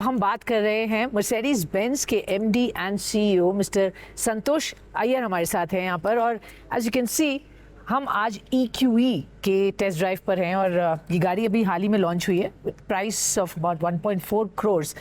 हम बात कर रहे हैं मर्सिडीज बेंज के एमडी एंड सीईओ मिस्टर संतोष अय्यर हमारे साथ हैं यहाँ पर। और एज यू कैन सी हम आज EQE के टेस्ट ड्राइव पर हैं और ये गाड़ी अभी हाल ही में लॉन्च हुई है with price of about 1.4 crores।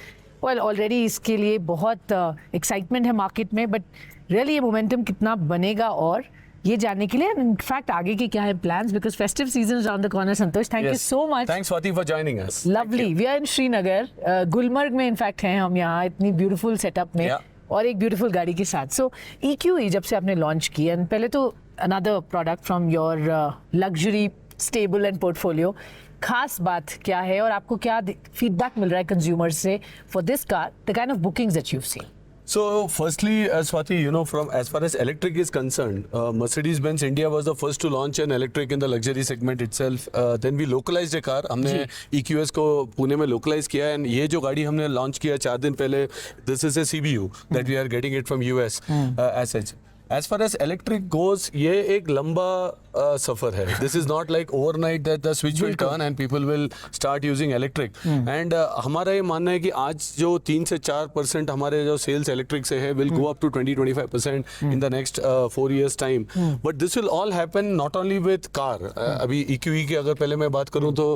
Well already इसके लिए बहुत एक्साइटमेंट है मार्केट में, बट रियली ये मोमेंटम कितना बनेगा और ये जानने के लिए इनफैक्ट आगे के क्या है plans, because festive season is around the corner. Santosh, thank you so much. Thanks Swati for joining us. Lovely, we are in Srinagar, Gulmarg में इनफैक्ट हैं हम यहाँ इतनी ब्यूटीफुल सेटअप में और एक ब्यूटीफुल गाड़ी के साथ। सो EQE जब से आपने लॉन्च की एंड पहले तो another product from your luxury stable and portfolio, खास बात क्या है और आपको क्या फीडबैक मिल रहा है कंज्यूमर से for this car, the kind of bookings that you have seen? So firstly, Swati, from as far as electric is concerned, Mercedes-Benz India was the first to launch an electric in the luxury segment itself. Then we localized a car. हमने EQS को पुणे में localize किया and ये जो गाड़ी हमने launch किया 4 दिन पहले, this is a CBU that we are getting it from US as such. As far as electric goes, ये एक लंबा सफर है. This is not like overnight that the switch will turn and people will start using electric. And हमारा ये मानना है कि आज जो 3 से 4% हमारे जो sales electric से है will go up to 20-25% in the next 4 years time. But this will all happen not only with car. अभी EQE की अगर पहले मैं बात करूँ तो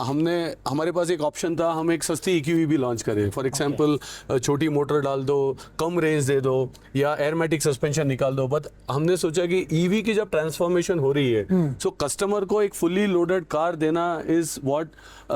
हमने हमारे पास एक ऑप्शन था, हम एक सस्ती EQE भी लॉन्च करें. फॉर एग्जाम्पल छोटी मोटर डाल दो, कम रेंज दे दो या एयरमेटिक सस्पेंशन निकाल दो. बट हमने सोचा कि EV की जब ट्रांसफॉर्मेशन हो रही है सो कस्टमर को एक फुली लोडेड कार देना is what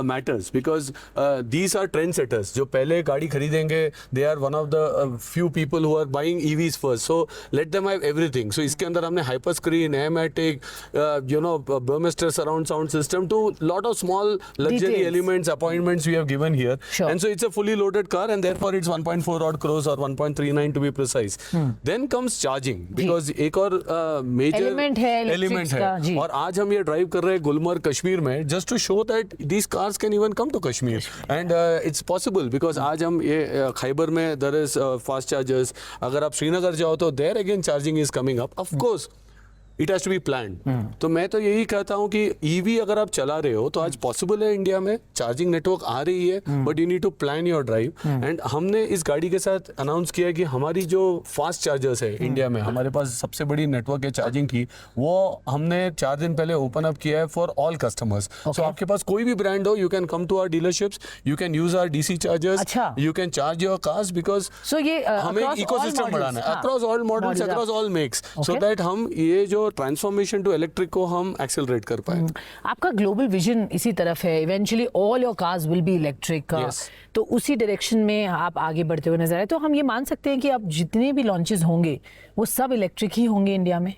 matters, because these are trend setters. जो पहले गाड़ी खरीदेंगे they are one of the few people who are buying EVs first, so let them have everything. So इसके अंदर हमने hyper screen, Airmatic, Burmester surround sound system to lot of small luxury elements, appointments we have given here. And so it's a fully loaded car and therefore it's 1.4 odd crores or 1.39 to be precise. Then comes charging, because एक और major element है और आज हम ये drive कर रहे हैं गुलमर्ग कश्मीर में just to show that these cars can even come to Kashmir and it's possible. Because आज हम ये खैबर में देयर इज फास्ट चार्जर्स. अगर आप श्रीनगर जाओ तो there again charging is coming up. Of course it has to be planned. तो मैं तो यही कहता हूँ कि EV अगर आप चला रहे हो तो आज पॉसिबल है इंडिया में, चार्जिंग नेटवर्क आ रही है, but you need to plan your drive. And हमने इस गाड़ी के साथ अनाउंस किया कि हमारी जो फास्ट चार्जर्स है इंडिया में, हमारे पास सबसे बड़ी नेटवर्क है चार्जिंग की, वो हमने 4 दिन पहले ओपन अप किया है फॉर ऑल कस्टमर्स. सो आपके पास कोई भी ब्रांड हो, you can come to our dealerships, you can use our DC chargers, you can charge your cars, because हमें इकोसिस्टम बढ़ाना है across all models, across all makes, so that हम ये जो ट्रांसफॉर्मेशन टू इलेक्ट्रिक को हम accelerate कर पाए. आपका ग्लोबल विजन इसी तरफ है, eventually all your cars will be electric. तो उसी डायरेक्शन में आप आगे बढ़ते हुए नजर आए. तो हम ये मान सकते हैं कि अब जितने भी लॉन्चेस होंगे वो सब इलेक्ट्रिक ही होंगे इंडिया में?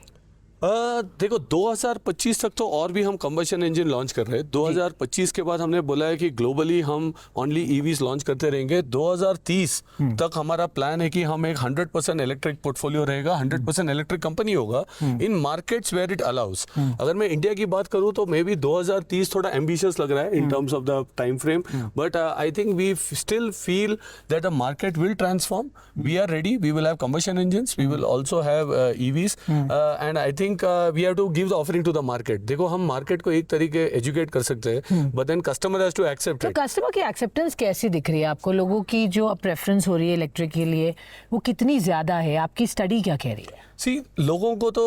देखो 2025 तक तो और भी हम कंबशन इंजन लॉन्च कर रहे हैं. 2025 के बाद हमने बोला है कि ग्लोबली हम ओनली EVs लॉन्च करते रहेंगे. 2030 तक हमारा प्लान है कि हम एक 100% इलेक्ट्रिक पोर्टफोलियो रहेगा, 100% इलेक्ट्रिक कंपनी होगा in markets where it allows. अगर मैं इंडिया की बात करूं तो मे बी 2030 थोड़ा एम्बिशियस लग रहा है in terms of the time frame, but I think we still feel that the market will transform. We are ready, we will have combustion engines, we will also have EVs and I think we have to give the offering to the market. देखो हम market को एक तरीके educate कर सकते हैं, but then customer has to accept it. तो customer की एक्सेप्टेंस कैसी दिख रही है आपको? लोगों की जो प्रेफरेंस हो रही है इलेक्ट्रिक के लिए वो कितनी ज्यादा है? आपकी स्टडी क्या कह रही है? सी लोगों को तो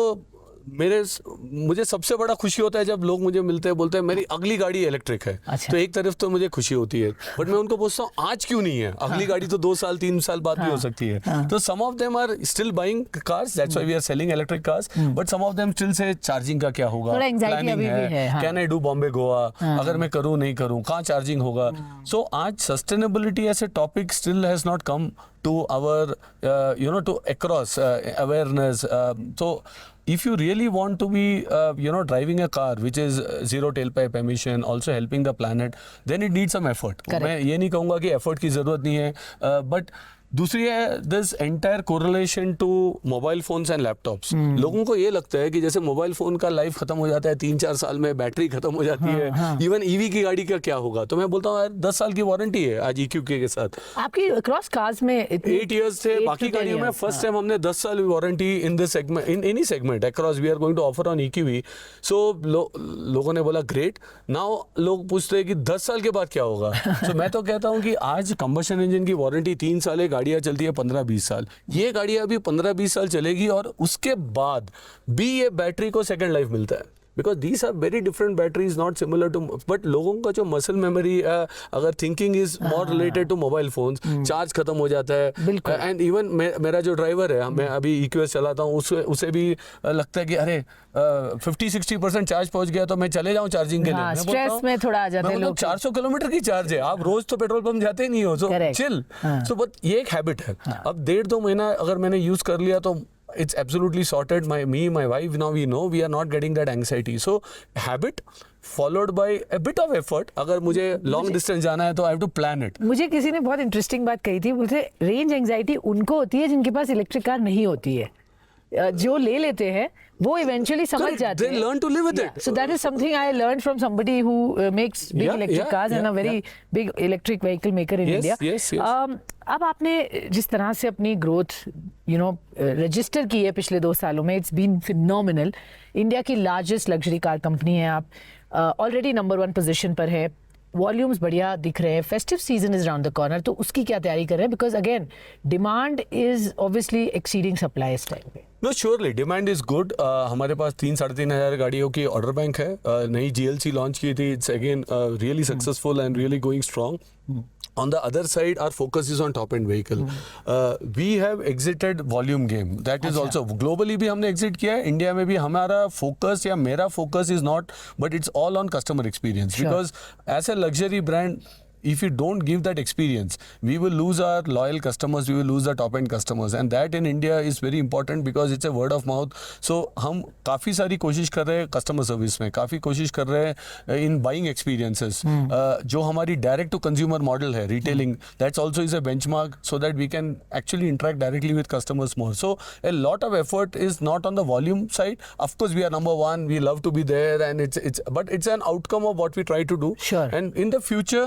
मुझे सबसे बड़ा खुशी होता है जब लोग मुझे मिलते हैं, बोलते हैं मेरी अगली गाड़ी इलेक्ट्रिक है. अच्छा. तो एक तरफ तो मुझे खुशी होती है, बट मैं उनको पूछता हूँ आज क्यों नहीं है? अगली गाड़ी तो 2 साल 3 साल बाद भी हो सकती है. तो some of them are still buying cars, that's why we are selling electric cars, but some of them still say charging का क्या होगा, प्लानिंग है, can I do Bombay Goa, अगर मैं करूँ नहीं करूँ, कहाँ चार्जिंग होगा. सो आज sustainability as a topic still has not come to our to across awareness. So if you really want to be driving a car which is zero tailpipe emission, also helping the planet, then it needs some effort. मैं ये नहीं कहूँगा कि effort की ज़रूरत नहीं है, but दूसरी है this entire correlation to mobile phones and laptops. लोगों को ये लगता है कि जैसे मोबाइल फोन का लाइफ खत्म हो जाता है 3-4 साल में, बैटरी खत्म हो जाती है, इवन ईवी की गाड़ी का क्या होगा। तो मैं बोलता हूँ यार 10 साल की वारंटी है आज EQK के साथ। आपकी क्रॉस कार्स में 8 years थे, बाकी गाड़ियों में फर्स्ट टाइम हमने 10 साल warranty in this segment, in any segment across we are going to offer on EQV। So लोगों ने बोला ग्रेट। नाउ लोग पूछते हैं कि 10 साल के बाद क्या होगा। सो मैं तो कहता हूँ कि आज कंबशन इंजन की वारंटी 3 साल है, गाड़ियाँ चलती है 15-20 साल। ये गाड़ियाँ अभी 15-20 साल चलेगी और उसके बाद भी ये बैटरी को सेकेंड लाइफ मिलता है। Because these are very different batteries, not similar to, but लोगों का जो मसल मेमोरी, अगर thinking is more related to mobile phones, charge खत्म हो जाता है। एंड इवन मेरा जो ड्राइवर है, मैं अभी EQS चलाता हूँ, उसे भी लगता है कि अरे 50-60% चार्ज पहुंच गया तो मैं चले जाऊं चार्जिंग के लिए। स्ट्रेस में थोड़ा आ जाते हैं लोग। 400 किलोमीटर की चार्ज है, आप रोज तो पेट्रोल पंप जाते ही नहीं हो, सो चिल। सो बट ये एक हैबिट है। अब 1.5-2 महीना अगर मैंने यूज कर लिया तो it's absolutely sorted. My wife, now we know we are not getting that anxiety. So habit followed by a bit of effort. अगर मुझे long distance जाना है तो I have to plan it. मुझे किसी ने बहुत इंटरेस्टिंग बात कही थी, बोलते रेंज एंजाइटी उनको होती है जिनके पास इलेक्ट्रिक कार नहीं होती है। जो ले लेते हैं वो इवेंचुअली समझ जाते हैं। They learn to live with it. So that is something I learned from somebody who makes big electric cars and a very big electric vehicle maker in India. Yes. अब आपने जिस तरह से अपनी ग्रोथ रजिस्टर की है पिछले 2 सालों में, इट्स बीन फिनोमिनल। इंडिया की लार्जेस्ट लग्जरी कार कंपनी है आप, ऑलरेडी नंबर 1 पोजीशन पर है, वॉल्यूम्स बढ़िया दिख रहे हैं, festive season is around the corner, तो उसकी क्या तैयारी कर रहे हैं? Because again demand is obviously exceeding supply इस टाइम पे। No surely demand is good. हमारे पास 3-3.5 हज़ार गाड़ियों की ऑर्डर बैंक है। नई GLC लॉन्च की थी, it's again really successful and really going strong. On the other side, our focus is on top-end vehicle. We have exited volume game. That is also globally भी हमने exit किया है, India में भी हमारा focus या मेरा focus is not, but it's all on customer experience. Sure. Because as a luxury brand, if you don't give that experience, we will lose our loyal customers, we will lose the top-end customers, and that in India is very important because it's a word of mouth. So हम काफ़ी सारी कोशिश कर रहे हैं customer service में, काफ़ी कोशिश कर रहे हैं इन बाइंग एक्सपीरियंसेस। जो हमारी डायरेक्ट टू कंज्यूमर मॉडल है retailing, that's also is a benchmark so that we can actually interact directly with customers more. So a lot of effort is not on the volume side. Of course, we are number 1. We love to be there, and but it's an outcome of what we try to do. Sure. And in the future,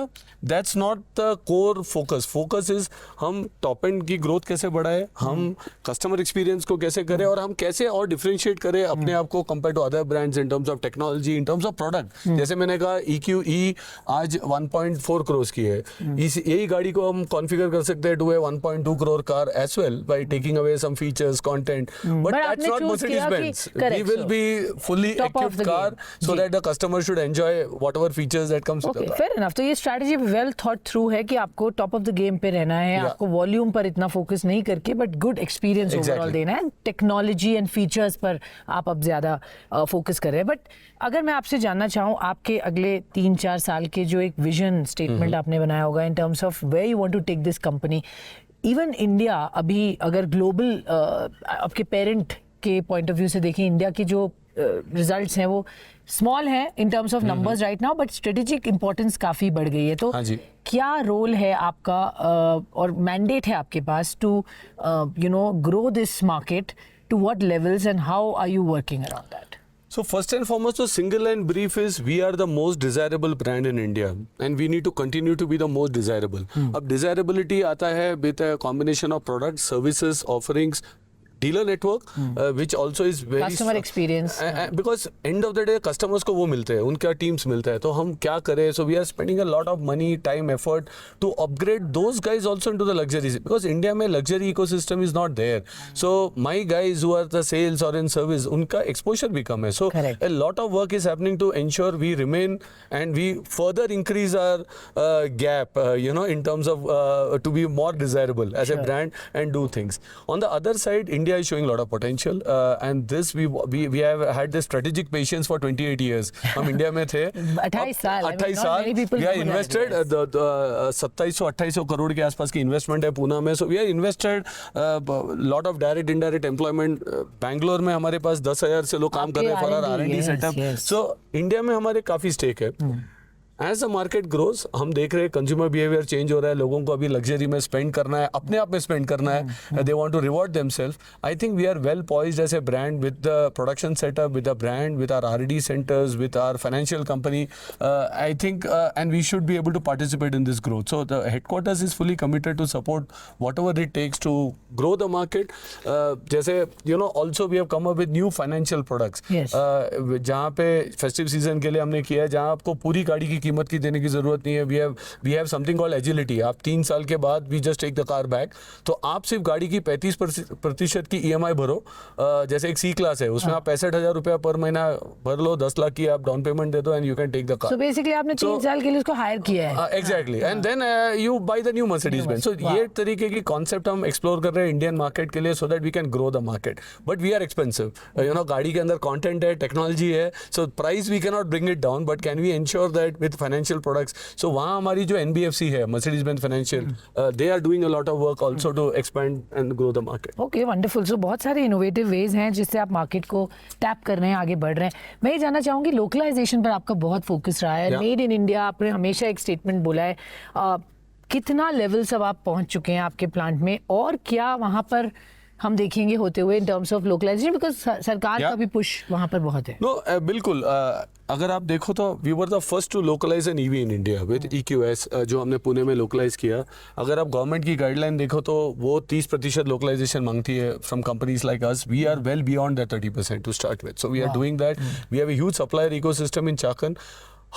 that's not the core focus. Focus is हम top and की growth कैसे बढ़ाए, हम customer experience को कैसे करें, और हम कैसे और डिफरेंशिएट करें अपने आप को compare to other brands in terms of technology, in terms of product. जैसे मैंने कहा EQE आज 1.4 करोड़ की है, यही गाड़ी को हम कॉन्फ़िगर कर सकते हैं to a 1.2 crore car as well by taking away some features, content, but that's not Mercedes-Benz. We will be fully equipped car so that the customer should enjoy whatever features that comes with the car. Fair enough. तो ये strategy well thought through है कि आपको top of the game पे रहना है, आपको volume पर इतना फोकस नहीं करके बट गुड एक्सपीरियंस ओवरऑल देना है, टेक्नोलॉजी एंड फीचर्स पर आप अब ज्यादा फोकस कर रहे हैं। बट अगर मैं आपसे जानना चाहूँ, आपके अगले 3-4 साल के जो एक विजन स्टेटमेंट आपने बनाया होगा in terms of where you want to take this company, even India अभी अगर ग्लोबल आपके पेरेंट के पॉइंट ऑफ व्यू से देखें, इंडिया की जो रिजल्ट्स हैं वो स्मॉल हैं इन terms of numbers right now, but strategic importance काफ़ी बढ़ गई है। तो क्या रोल है आपका और मैंडेट है आपके पास to grow this market, to what levels and how are you working around that? So first and foremost, the single line brief is we are the most desirable brand in India and we need to continue to be the most desirable. अब desirability आता है with a combination of products, services, offerings, dealer network, which also is very customer experience, because end of the day customers को वो मिलते हैं, उनका teams मिलता है, तो हम क्या करें? So we are spending a lot of money, time, effort to upgrade those guys also into the luxuries, because India में luxury ecosystem is not there. So my guys who are the sales or in service, उनका exposure भी कम है. So a lot of work is happening to ensure we remain and we further increase our gap, in terms of to be more desirable as a brand and do things. On the other side, India is showing a lot of potential, and this we have had this strategic patience for 28 years. हम India में थे 28 साल, we are invested 2700-2800 crore के आसपास की investment है पूना में. So we are invested lot of direct indirect employment. Bangalore में हमारे पास 10,000 से लोग काम कर रहे हैं for our R&D setup. So India में हमारे काफी स्टेक है. एज द मार्केट ग्रोज हम देख रहे हैं कंज्यूमर बिहेवियर चेंज हो रहा है, लोगों को अभी लग्जरी में स्पेंड करना है, अपने आप में स्पेंड करना है, they want to reward themselves. I think we are well poised as a brand with the production setup, with the brand, with our R&D centers, with our financial company. I think and we should be able to participate in this growth. So the headquarters is fully committed to support whatever it takes to grow the market. जैसे also we have come up with new financial products. Yes. जहाँ पे festive season के लिए हमने किया है, जहाँ आपको पूरी गाड़ी की कीमत की देने की जरूरत नहीं है. we have something called agility. आप 3 साल के बाद we just take the car back. तो आप सिर्फ गाड़ी की 35% की EMI भरो. जैसे एक C क्लास है, उसमें आप 65,000 रुपया पर महीना भर लो, 10 लाख की आप डाउन पेमेंट दे दो and you can take the car. So basically आपने 3 साल के लिए उसको हायर किया है. Exactly. And then you buy the new Mercedes Benz. So ये तरीके की कॉन्सेप्ट हम एक्सप्लोर कर रहे हैं इंडियन मार्केट के लिए, so that we can grow the market. But we are expensive. गाड़ी के अंदर कंटेंट है, टेक्नोलॉजी है, so price we can not bring it down, but can we ensure that with financial products. So वहाँ हमारी जो NBFC है, Mercedes Benz financial, they are doing a lot of work also to expand and grow the market. Okay, wonderful. So बहुत सारे innovative veg हैं जिससे आप market को टैप कर रहे हैं, आगे बढ़ रहे हैं. मैं ये जानना चाहूँगी, लोकलाइजेशन पर आपका बहुत फोकस रहा है. मेड इन इंडिया आपने हमेशा एक स्टेटमेंट बोला है. कितना लेवल सब आप पहुंच चुके हैं आपके प्लांट में, और क्या वहाँ पर हम देखेंगे होते हुए in terms of localisation, because सरकार का भी पुश वहाँ पर बहुत है. नो बिल्कुल. अगर आप देखो तो we were the first to localise an EV in India with EQS, जो हमने पुणे में लोकलाइज किया. अगर आप गवर्नमेंट की गाइडलाइन देखो तो वो 30% लोकलाइजेशन मांगती है from companies like us. We are well beyond that 30% to start with. So we are doing that. We have a huge supplier ecosystem in Chakan.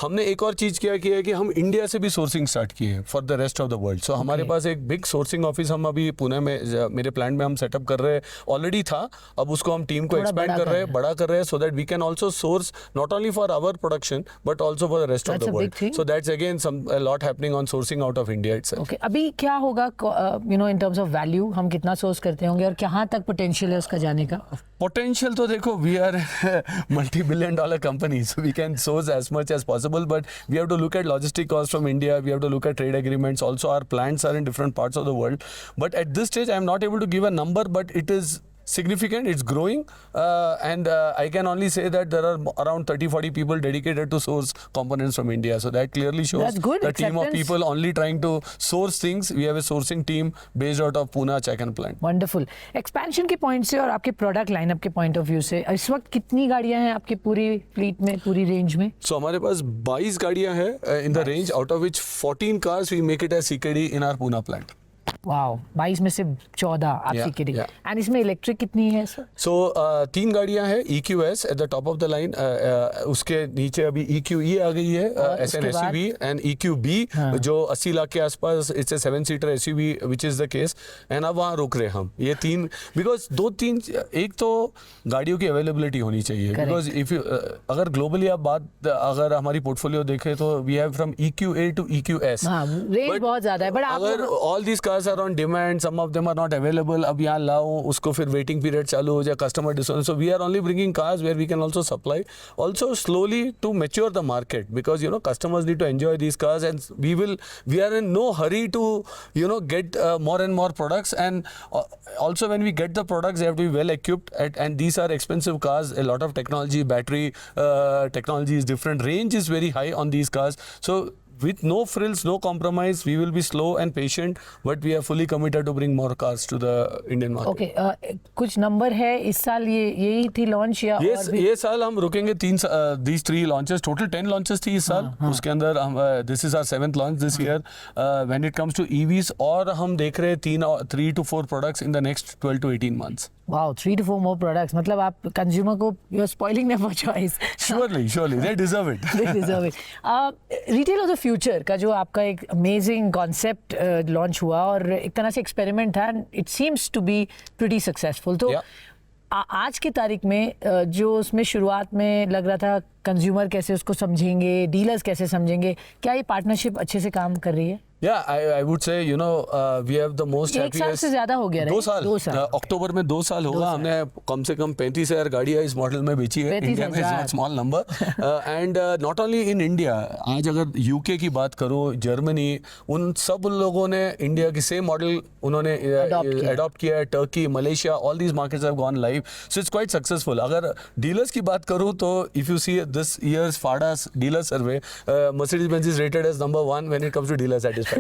हमने एक और चीज़ क्या किया है कि हम इंडिया से भी सोर्सिंग स्टार्ट किए हैं for the rest of the world. So हमारे पास एक बिग सोर्सिंग ऑफिस हम अभी पुणे में मेरे प्लांट में हम सेटअप कर रहे हैं. ऑलरेडी था, अब उसको हम टीम को एक्सपैंड कर रहे हैं, बड़ा कर रहे हैं, so that we can also source not only for our production but also for the rest of the world. So that's again some lot happening on sourcing out of India itself. Okay, अभी क्या होगा in terms of value, हम कितना source करते होंगे और कहाँ तक पोटेंशियल है उसका जाने का? पोटेंशियल तो देखो, we are multi-billion-dollar company, so we can source as much as possible, but we have to look at logistic costs from India. We have to look at trade agreements. Also, our plants are in different parts of the world. But at this stage, I am not able to give a number, but it is significant, it's growing, and I can only say that there are around 30-40 people dedicated to source components from India. So that clearly shows That's good. the team of people only trying to source things. We have a sourcing team based out of Pune Chakan plant. Wonderful. Expansion के point से और आपके product lineup के point of view से इस वक्त कितनी गाड़ियां हैं आपकी पूरी फ्लीट में, पूरी रेंज में? So हमारे पास 22 गाड़ियां हैं in the range, out of which 14 cars we make it as CKD in our Pune plant. Wow, 22 में से 14 आप CKD. एंड इसमें इलेक्ट्रिक कितनी है सर? सो 3 गाड़ियां हैं EQS at the top of the line. उसके नीचे अभी EQE आ गई है, SN SUV, एंड EQB जो 80 लाख के आसपास, इट्स ए 7-सीटर SUV which is the case. And अब वहाँ रुक रहे हम. ये 3 बिकॉज 2-3, एक तो गाड़ियों की अवेलेबिलिटी होनी चाहिए, बिकॉज इफ अगर ग्लोबली आप बात, अगर हमारी पोर्टफोलियो देखें तो we have from EQA to EQS. Range बहुत ज्यादा है, बट अगर all these cars are on demand, some of them are not available. अब यहाँ लाओ, उसको फिर waiting period चालू हो जाए, customer discount. So we are only bringing cars where we can also supply. Also slowly to mature the market, because customers need to enjoy these cars, and we are in no hurry to get more and more products. And also when we get the products, they have to be well equipped, and these are expensive cars. A lot of technology, battery technology is different. Range is very high on these cars. So with no frills, no compromise, we will be slow and patient, but we are fully committed to bring more cars to the Indian market. Okay, कुछ number है इस साल यही थी launch या और भी? ये साल हम रुकेंगे 3 launches, total 10 launches थी इस साल. उसके अंदर हम this is our 7th launch this year. When it comes to EVs, और हम देख रहे हैं 3 to 4 products in the next 12 to 18 months. Wow, 3 to 4 more products. मतलब आप कंज्यूमर को you're spoiling them for choice. Surely, they deserve it. They deserve it. Retail of the future का जो आपका एक amazing concept launch हुआ और एक तरह से experiment था, it seems to be pretty successful. तो आज की तारीख में जो उसमें शुरुआत में लग रहा था कंज्यूमर कैसे उसको समझेंगे, डीलर्स कैसे समझेंगे, क्या ये पार्टनरशिप अच्छे से काम कर रही है? Yeah, I would say, you know, we have the most एक साल से ज्यादा हो गया, 2 right? साल 2 साल। अक्टूबर में 2 साल होगा। हमने कम से कम 35,000 गाड़ियाँ इस मॉडल में बेची है। इंडिया में is not small number and not only in India. आज अगर यूके की बात करो, जर्मनी, उन सब लोगों ने इंडिया की सेम मॉडल उन्होंने अडॉप्ट किया है। Turkey, Malaysia, all these markets have gone live, so it's quite successful. अगर डीलर्स की बात करूँ तो if you see this year's FADA dealer survey, Mercedes Benz is rated as number 1 when it comes to dealer satisfaction.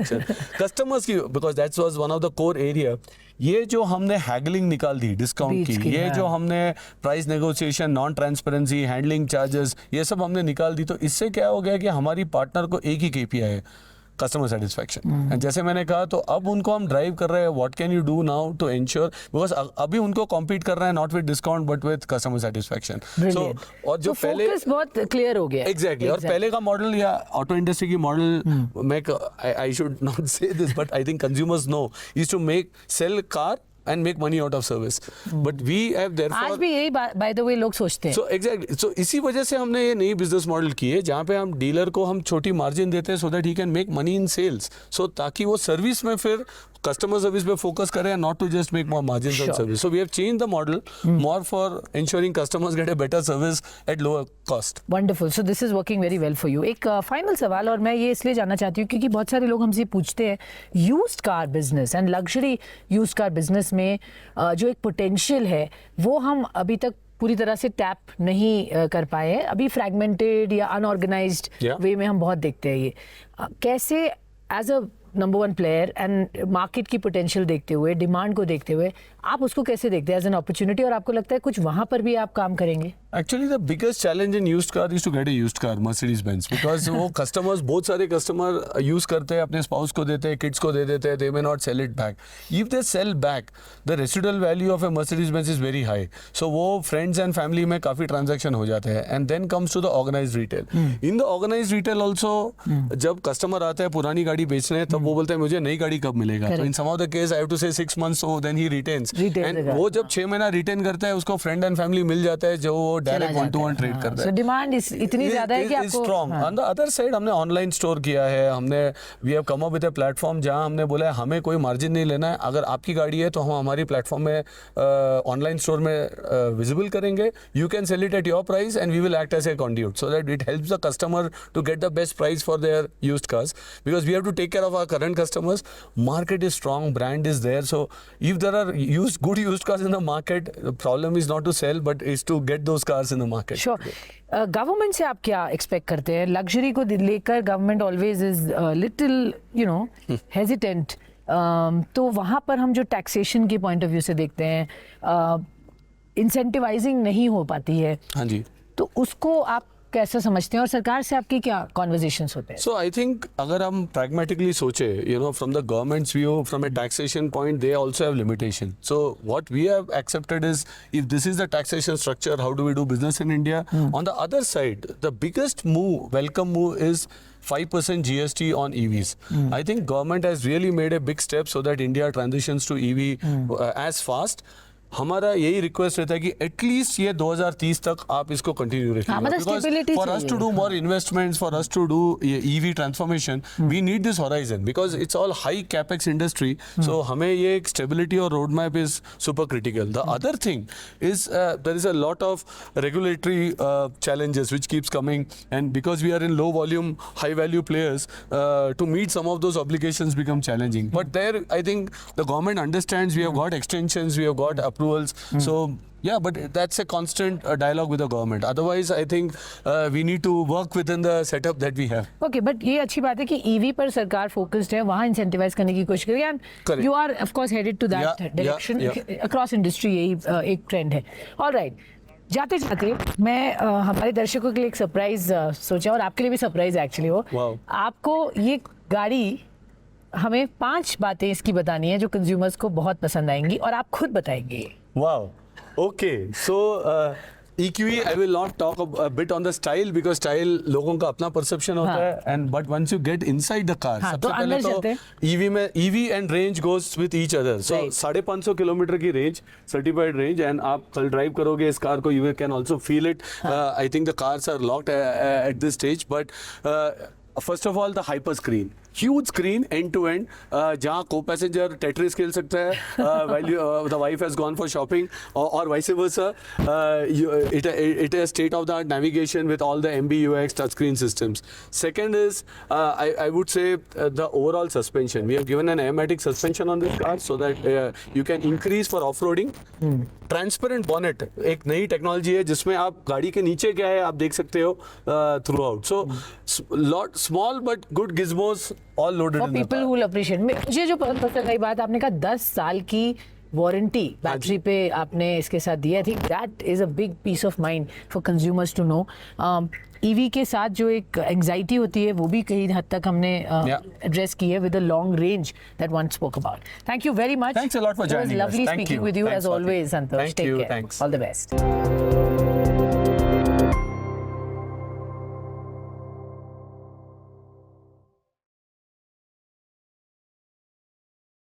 Customers की, because that was one of the core area. ये जो हमने haggling निकाल दी discount की, ये जो हमने price negotiation, non transparency, handling charges, ये सब हमने निकाल दी, तो इससे क्या हो गया कि हमारी पार्टनर को एक ही केपीआई है, कस्टमर सेटिस्फैक्शन। एंड जैसे मैंने कहा, तो अब उनको हम ड्राइव कर रहे हैं, what can you do now to ensure, because अभी उनको कॉम्पीट कर रहे हैं not with discount but with customer satisfaction. So और जो पहले फोकस बहुत क्लियर हो गया। एग्जैक्टली और पहले का मॉडल या ऑटो इंडस्ट्री की मॉडल, मैं I should not say this but I think consumers know, is to make sell car and make money out of service, but we have therefore आज भी यही बाय द वे लोग सोचते हैं। so exactly, so इसी वजह से हमने ये नई बिजनेस मॉडल की है जहाँ पे हम डीलर को हम छोटी मार्जिन देते हैं so that he can make money in sales, so ताकि वो सर्विस में फिर कस्टमर सर्विस पे फोकस करें, not to just make more margin on service. So we have change the model more for ensuring customers get a better service at lower cost. Wonderful, so this is working very well for you. एक final सवाल, और मैं ये इसलिए जानना चाहती हूँ क्योंकि बहुत सारे लोग हमसे पूछते हैं used car business and luxury used car business में जो एक पोटेंशियल है वो हम अभी तक पूरी तरह से टैप नहीं कर पाए हैं। अभी फ्रैगमेंटेड या अनऑर्गेनाइज्ड वे में हम बहुत देखते हैं ये। कैसे as a number 1 player and market की पोटेंशियल देखते हुए, डिमांड को देखते हुए, आप उसको कैसे देखते हैं एज एन अपॉर्चुनिटी, और आपको लगता है कुछ वहां पर भी आप काम करेंगे? Actually, the biggest challenge in used car is to get a used car, Mercedes Benz, because वो customers, बहुत सारे कस्टमर यूज करते हैं, अपने स्पाउस को देते हैं, किड्स को दे देते हैं, they may not sell it back. If they sell back, the residual value of a Mercedes Benz is very high. So वो friends and family में काफी transaction हो जाते हैं, and then comes to the organized retail. In the organized retail also, जब customer आता है पुरानी गाड़ी बेचने, तब वो बोलते हैं मुझे नई गाड़ी कब मिलेगा? तो in some of the case, I have to say 6 months, so then he retains. And वो जब 6 महीना रिटेन करता है, उसको फ्रेंड एंड फैमिली मिल जाता है जो वो डायरेक्ट 1-to-1 ट्रेड करता है। सो डिमांड इतनी ज्यादा है कि आपको strong. On the other side हमने ऑनलाइन स्टोर किया है, हमने we have come up with a platform जहां हमने बोला है हमें कोई मार्जिन नहीं लेना है, अगर आपकी गाड़ी है तो हम हमारी प्लेटफॉर्म में ऑनलाइन स्टोर में विजिबल करेंगे, you can sell it at your price and we will act as a conduit so that it helps the customer to get the best price for their used cars, because we have to take care of our current customers. Market is strong, brand is there, so if there are good used cars in the market, the problem is not to sell but is to get those cars in the market. Sure. Government से आप क्या expect करते हैं? Luxury को लेकर government always is little hesitant, तो वहाँ पर हम जो टैक्सेशन के पॉइंट ऑफ व्यू से देखते हैं, इंसेंटिवाइजिंग नहीं हो पाती है। हाँ जी, तो उसको आप कैसे समझते हैं और सरकार से आपके क्या कॉन्वर्जेशंस होते हैं? सो आई थिंक अगर हम pragmatically सोचे, from the government's view, from a taxation point, they also have limitation. So what we have accepted is, if this is the taxation structure, how do we do business in India? On the other side, the biggest welcome move is 5% GST on EVs. I think government has really made a big step so that India transitions to EV as fast. हमारा यही request रहता है कि at least ये 2030 तक आप इसको continue रखिएगा, because for us to do more investments, for us to do EV transformation, we need this horizon because it's all high capex industry. So हमें ये एक स्टेबिलिटी और road map is super critical. The other thing is there is a lot of regulatory challenges which keeps coming, and because we are in low volume high value players, to meet some of those obligations become challenging. But there I think the government understands, we have got extensions, we have got approvals. So yeah, but that's a constant dialogue with the government. Otherwise I think we need to work within the setup that we have. Okay, but ये अच्छी बात है कि EV पर सरकार focused है, वहाँ incentivise करने की कोशिश करेगी, and you are of course headed to that direction across industry. यही एक ट्रेंड है. ऑलराइट, जाते जाते मैं हमारे दर्शकों के लिए एक सरप्राइज सोचा, और आपके लिए भी सरप्राइज एक्चुअली हो. आपको ये गाड़ी, हमें 5 बातें इसकी बतानी है जो कंज्यूमर्स को बहुत पसंद आएंगी, और आप खुद बताएंगे. Wow. Okay. So EQE, I will not talk a bit on the style because style लोगों का अपना perception होता है, and but once you get inside the car, सबसे पहले तो EV में EV and range goes with each other. So 550 kilometre की range, certified range, and आप कल ड्राइव करोगे इस कार को, you can also feel it. I think the cars are locked at this stage, but first of all, the hyper screen. huge screen end to end, जहाँ co-passenger Tetris खेल सकता है while the wife has gone for shopping, or vice versa. It has state-of-the-art navigation with all the MBUX touchscreen systems. Second is, I would say the overall suspension. We have given an airmatic suspension on this car so that you can increase for off-roading. Transparent bonnet, एक नई technology है जिसमें आप गाड़ी के नीचे क्या है आप देख सकते हो throughout. So lot small but good gizmos all loaded for in the people who appreciate. मुझे जो पसंद आई बात आपने कहा 10 साल की वारंटी बैटरी पे आपने इसके साथ दिया. I think that is a big piece of mind for consumers to know. EV के साथ जो एक एंग्जाइटी होती है वो भी कहीं हद तक हमने एड्रेस की है with the long range that one spoke about. Thank you very much. Thanks a lot for joining us. Lovely Thank speaking you. With you Thanks, as Swati. Always. Santosh, Thank take you. Care. Thanks. All the best.